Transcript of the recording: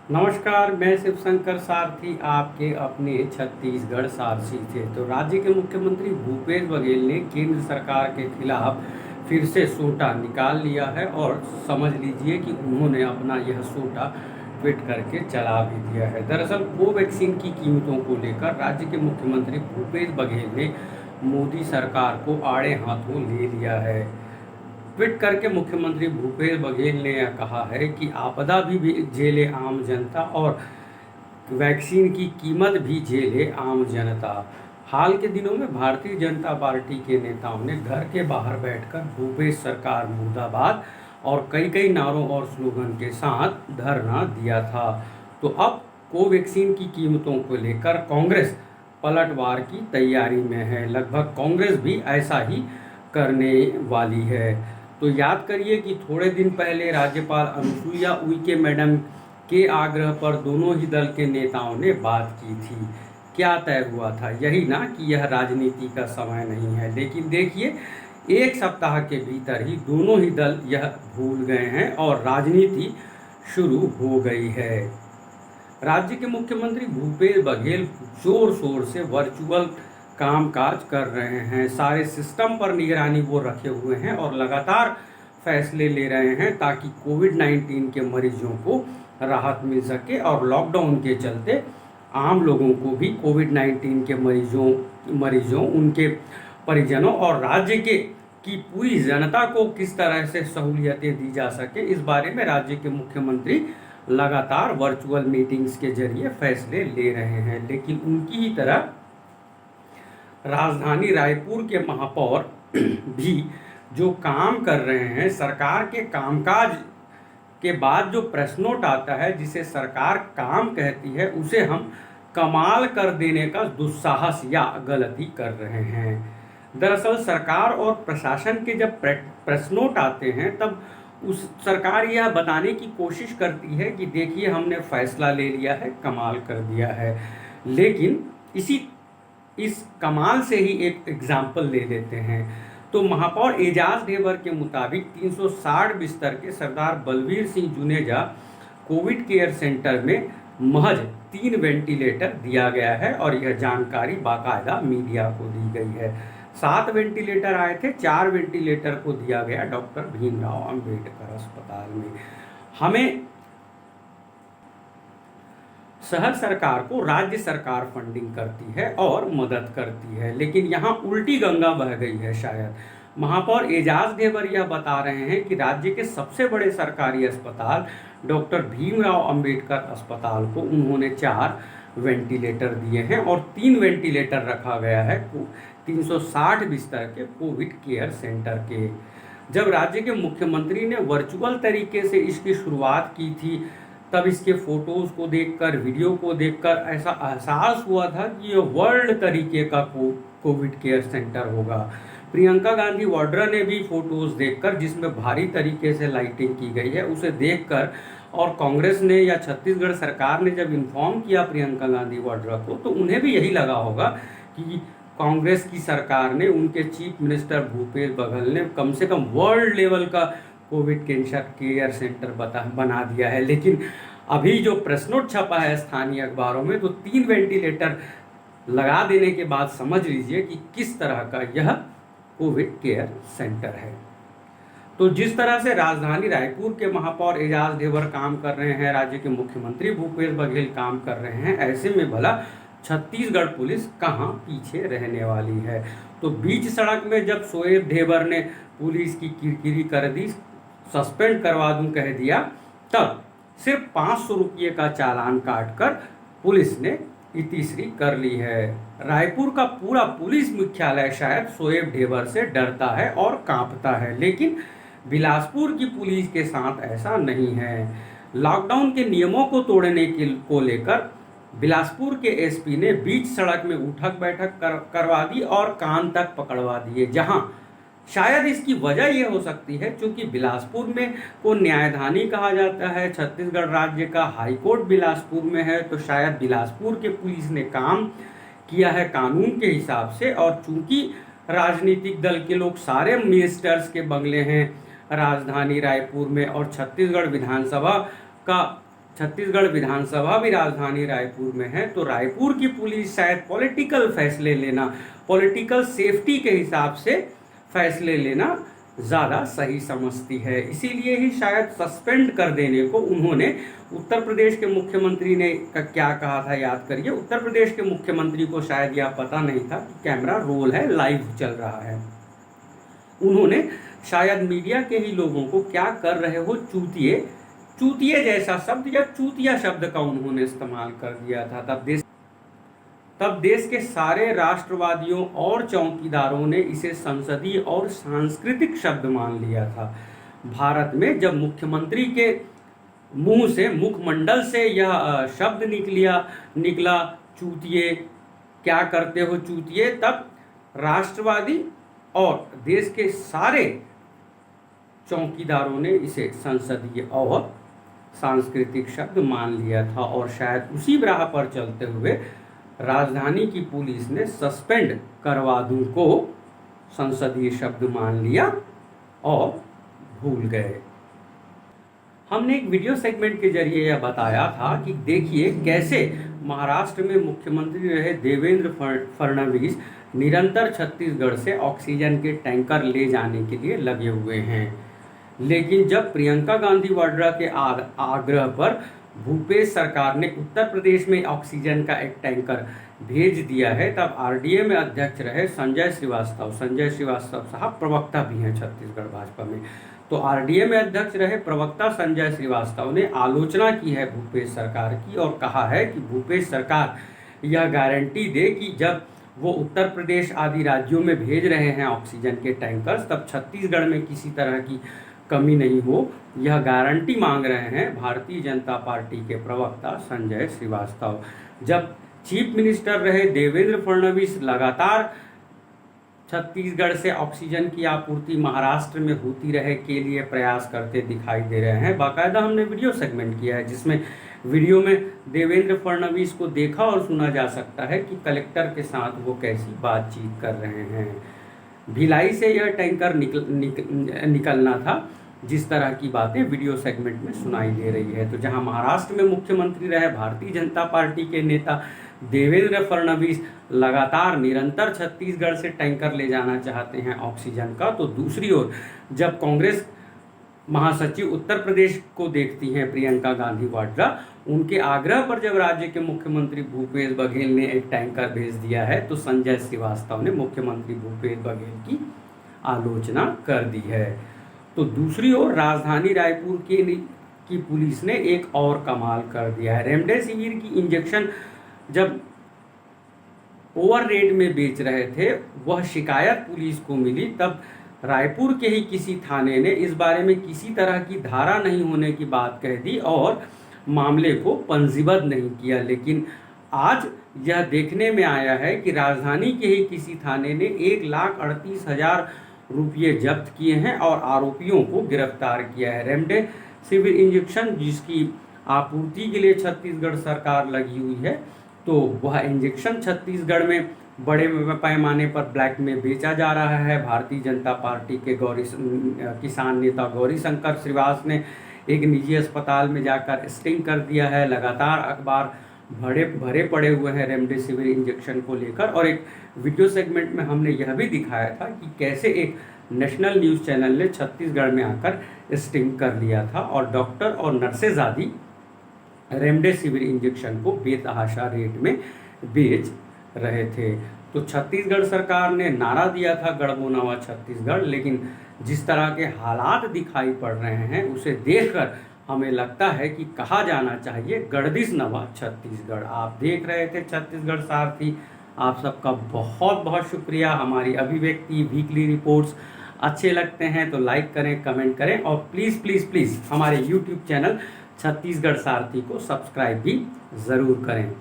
नमस्कार, मैं शिवशंकर सारथी आपके अपने छत्तीसगढ़ सारथी थे। तो राज्य के मुख्यमंत्री भूपेश बघेल ने केंद्र सरकार के खिलाफ फिर से सोटा निकाल लिया है और समझ लीजिए कि उन्होंने अपना यह सोटा ट्वीट करके चला भी दिया है। दरअसल कोवैक्सीन की कीमतों को लेकर राज्य के मुख्यमंत्री भूपेश बघेल ने मोदी सरकार को आड़े हाथों ले लिया है। ट्वीट करके मुख्यमंत्री भूपेश बघेल ने यह कहा है कि आपदा भी झेले आम जनता और वैक्सीन की कीमत भी झेले आम जनता। हाल के दिनों में भारतीय जनता पार्टी के नेताओं ने घर के बाहर बैठकर भूपेश सरकार मुर्दाबाद और कई कई नारों और स्लोगन के साथ धरना दिया था। तो अब कोवैक्सीन की कीमतों को लेकर कांग्रेस पलटवार की तैयारी में है। लगभग कांग्रेस भी ऐसा ही करने वाली है। तो याद करिए कि थोड़े दिन पहले राज्यपाल अनुसुईया उइके मैडम के आग्रह पर दोनों ही दल के नेताओं ने बात की थी। क्या तय हुआ था? यही ना कि यह राजनीति का समय नहीं है। लेकिन देखिए, एक सप्ताह के भीतर ही दोनों ही दल यह भूल गए हैं और राजनीति शुरू हो गई है। राज्य के मुख्यमंत्री भूपेश बघेल जोर शोर से वर्चुअल कामकाज कर रहे हैं। सारे सिस्टम पर निगरानी वो रखे हुए हैं और लगातार फैसले ले रहे हैं ताकि कोविड-19 के मरीजों को राहत मिल सके और लॉकडाउन के चलते आम लोगों को भी कोविड-19 के मरीजों उनके परिजनों और राज्य के की पूरी जनता को किस तरह से सहूलियतें दी जा सके, इस बारे में राज्य के मुख्यमंत्री लगातार वर्चुअल मीटिंग्स के जरिए फैसले ले रहे हैं। लेकिन उनकी ही तरह राजधानी रायपुर के महापौर भी जो काम कर रहे हैं, सरकार के कामकाज के बाद जो प्रेस नोट आता है जिसे सरकार काम कहती है, उसे हम कमाल कर देने का दुस्साहस या गलती कर रहे हैं। दरअसल सरकार और प्रशासन के जब प्रेस नोट आते हैं तब उस सरकार यह बताने की कोशिश करती है कि देखिए हमने फैसला ले लिया है, कमाल कर दिया है। लेकिन इस कमाल से ही एक एग्जाम्पल ले लेते हैं। तो महापौर एजाज ढेबर के मुताबिक 360 बिस्तर के Sardar Balbir Singh Juneja Covid care centre में महज 3 वेंटिलेटर दिया गया है और यह जानकारी बाकायदा मीडिया को दी गई है। 7 वेंटिलेटर आए थे, 4 वेंटिलेटर को दिया गया डॉक्टर भीमराव अंबेडकर अस्पताल में। हमें शहर सरकार को राज्य सरकार फंडिंग करती है और मदद करती है, लेकिन यहाँ उल्टी गंगा बह गई है शायद। महापौर एजाज ढेबर यह बता रहे हैं कि राज्य के सबसे बड़े सरकारी अस्पताल डॉक्टर भीमराव अंबेडकर अस्पताल को उन्होंने 4 वेंटिलेटर दिए हैं और 3 वेंटिलेटर रखा गया है 360 बिस्तर के कोविड केयर सेंटर के। जब राज्य के मुख्यमंत्री ने वर्चुअल तरीके से इसकी शुरुआत की थी, तब इसके फोटोज़ को देखकर, वीडियो को देखकर ऐसा एहसास हुआ था कि यह वर्ल्ड तरीके का कोविड केयर सेंटर होगा। प्रियंका गांधी वाड्रा ने भी फोटोज़ देखकर, जिसमें भारी तरीके से लाइटिंग की गई है, उसे देखकर और कांग्रेस ने या छत्तीसगढ़ सरकार ने जब इन्फॉर्म किया प्रियंका गांधी वाड्रा को, तो उन्हें भी यही लगा होगा कि कांग्रेस की सरकार ने, उनके चीफ मिनिस्टर भूपेश बघेल ने कम से कम वर्ल्ड लेवल का कोविड कैंसर केयर सेंटर बना दिया है। लेकिन अभी जो प्रेस नोट छपा है स्थानीय अखबारों में, तो 3 वेंटिलेटर लगा देने के बाद समझ लीजिए कि किस तरह का यह कोविड केयर सेंटर है। तो जिस तरह से राजधानी रायपुर के महापौर एजाज ढेबर काम कर रहे हैं, राज्य के मुख्यमंत्री भूपेश बघेल काम कर रहे हैं, ऐसे में भला छत्तीसगढ़ पुलिस कहाँ पीछे रहने वाली है। तो बीच सड़क में जब शोएब ढेबर ने पुलिस की किरकिरी कर दी, सस्पेंड करवा दूं कह दिया, तब सिर्फ 500 रुपये का चालान काटकर पुलिस ने इतिश्री कर ली है। रायपुर का पूरा पुलिस मुख्यालय शायद शोएब ढेबर से डरता है और कांपता है, लेकिन बिलासपुर की पुलिस के साथ ऐसा नहीं है। लॉकडाउन के नियमों को तोड़ने को लेकर बिलासपुर के एसपी ने बीच सड़क में उठक बैठक करवा दी और कान तक पकड़वा दिए, जहां शायद इसकी वजह यह हो सकती है क्योंकि बिलासपुर में को न्यायधानी कहा जाता है, छत्तीसगढ़ राज्य का हाईकोर्ट बिलासपुर में है, तो शायद बिलासपुर के पुलिस ने काम किया है कानून के हिसाब से। और चूंकि राजनीतिक दल के लोग सारे मिनिस्टर्स के बंगले हैं राजधानी रायपुर में और छत्तीसगढ़ विधानसभा का छत्तीसगढ़ विधानसभा भी राजधानी रायपुर में है, तो रायपुर की पुलिस शायद पॉलिटिकल फैसले लेना, पॉलिटिकल सेफ्टी के हिसाब से फैसले लेना ज़्यादा सही समझती है। इसीलिए ही शायद सस्पेंड कर देने को उन्होंने, उत्तर प्रदेश के मुख्यमंत्री ने क्या कहा था याद करिए। उत्तर प्रदेश के मुख्यमंत्री को शायद यह पता नहीं था कि कैमरा रोल है, लाइव चल रहा है। उन्होंने शायद मीडिया के ही लोगों को क्या कर रहे हो चूतिए, चूतिए जैसा शब्द या चूतिया शब्द का उन्होंने इस्तेमाल कर दिया था। तब देश के सारे राष्ट्रवादियों और चौकीदारों ने इसे संसदीय और सांस्कृतिक शब्द मान लिया था। भारत में जब मुख्यमंत्री के मुंह से, मुखमंडल से यह शब्द निकला चूतिए, क्या करते हो चूतिए, तब राष्ट्रवादी और देश के सारे चौकीदारों ने इसे संसदीय और सांस्कृतिक शब्द मान लिया था। और शायद उसी राह पर चलते हुए राजधानी की पुलिस ने सस्पेंड करवा दूं को संसदीय शब्द मान लिया और भूल गए। हमने एक वीडियो सेगमेंट के जरिए यह बताया था कि देखिए कैसे महाराष्ट्र में मुख्यमंत्री रहे देवेंद्र फडणवीस निरंतर छत्तीसगढ़ से ऑक्सीजन के टैंकर ले जाने के लिए लगे हुए हैं। लेकिन जब प्रियंका गांधी वाड्रा के आग्रह पर भूपेश सरकार ने उत्तर प्रदेश में ऑक्सीजन का एक टैंकर भेज दिया है, तब आरडीए में अध्यक्ष रहे संजय श्रीवास्तव साहब प्रवक्ता भी हैं छत्तीसगढ़ भाजपा में, तो आरडीए में अध्यक्ष रहे प्रवक्ता संजय श्रीवास्तव ने आलोचना की है भूपेश सरकार की और कहा है कि भूपेश सरकार यह गारंटी दे कि जब वो उत्तर प्रदेश आदि राज्यों में भेज रहे हैं ऑक्सीजन के टैंकर्स, तब छत्तीसगढ़ में किसी तरह की कमी नहीं हो। यह गारंटी मांग रहे हैं भारतीय जनता पार्टी के प्रवक्ता संजय श्रीवास्तव। जब चीफ मिनिस्टर रहे देवेंद्र फडणवीस लगातार छत्तीसगढ़ से ऑक्सीजन की आपूर्ति महाराष्ट्र में होती रहे के लिए प्रयास करते दिखाई दे रहे हैं। बाकायदा हमने वीडियो सेगमेंट किया है जिसमें वीडियो में देवेंद्र फडणवीस को देखा और सुना जा सकता है कि कलेक्टर के साथ वो कैसी बातचीत कर रहे हैं। भिलाई से यह टैंकर निकलना था, जिस तरह की बातें वीडियो सेगमेंट में सुनाई दे रही है। तो जहां महाराष्ट्र में मुख्यमंत्री रहे भारतीय जनता पार्टी के नेता देवेंद्र फडणवीस लगातार निरंतर छत्तीसगढ़ से टैंकर ले जाना चाहते हैं ऑक्सीजन का, तो दूसरी ओर जब कांग्रेस महासचिव उत्तर प्रदेश को देखती हैं प्रियंका गांधी वाड्रा, उनके आग्रह पर जब राज्य के मुख्यमंत्री भूपेश बघेल ने एक टैंकर भेज दिया है, तो संजय श्रीवास्तव ने मुख्यमंत्री भूपेश बघेल की आलोचना कर दी है। तो दूसरी ओर राजधानी रायपुर की पुलिस ने एक और कमाल कर दिया है। रेमडेसिविर की इंजेक्शन जब ओवर रेट में बेच रहे थे, वह शिकायत पुलिस को मिली, तब रायपुर के ही किसी थाने ने इस बारे में किसी तरह की धारा नहीं होने की बात कह दी और मामले को पंजीबद्ध नहीं किया। लेकिन आज यह देखने में आया है कि राजधानी के ही किसी थाने ने 1,38,000 रुपये जब्त किए हैं और आरोपियों को गिरफ्तार किया है। रेमडेसिविर इंजेक्शन जिसकी आपूर्ति के लिए छत्तीसगढ़ सरकार लगी हुई है, तो वह इंजेक्शन छत्तीसगढ़ में बड़े पैमाने पर ब्लैक में बेचा जा रहा है। भारतीय जनता पार्टी के किसान नेता गौरीशंकर श्रीवास ने एक निजी अस्पताल में जाकर स्टिंग कर दिया है। लगातार अखबार भरे पड़े हुए हैं रेमडेसिविर इंजेक्शन को लेकर। और एक वीडियो सेगमेंट में हमने यह भी दिखाया था कि कैसे एक नेशनल न्यूज़ चैनल ने छत्तीसगढ़ में आकर स्टिंग कर लिया था और डॉक्टर और नर्सेज आदि रेमडेसिविर इंजेक्शन को बेतहाशा रेट में बेच रहे थे। तो छत्तीसगढ़ सरकार ने नारा दिया था गढ़बो नवा छत्तीसगढ़, लेकिन जिस तरह के हालात दिखाई पड़ रहे हैं उसे देखकर हमें लगता है कि कहा जाना चाहिए गढ़दिस नवा छत्तीसगढ़। आप देख रहे थे छत्तीसगढ़ सारथी। आप सबका बहुत बहुत शुक्रिया। हमारी अभिव्यक्ति वीकली रिपोर्ट्स अच्छे लगते हैं तो लाइक करें, कमेंट करें और प्लीज़ प्लीज़ प्लीज़ हमारे यूट्यूब चैनल छत्तीसगढ़ सारथी को सब्सक्राइब भी ज़रूर करें।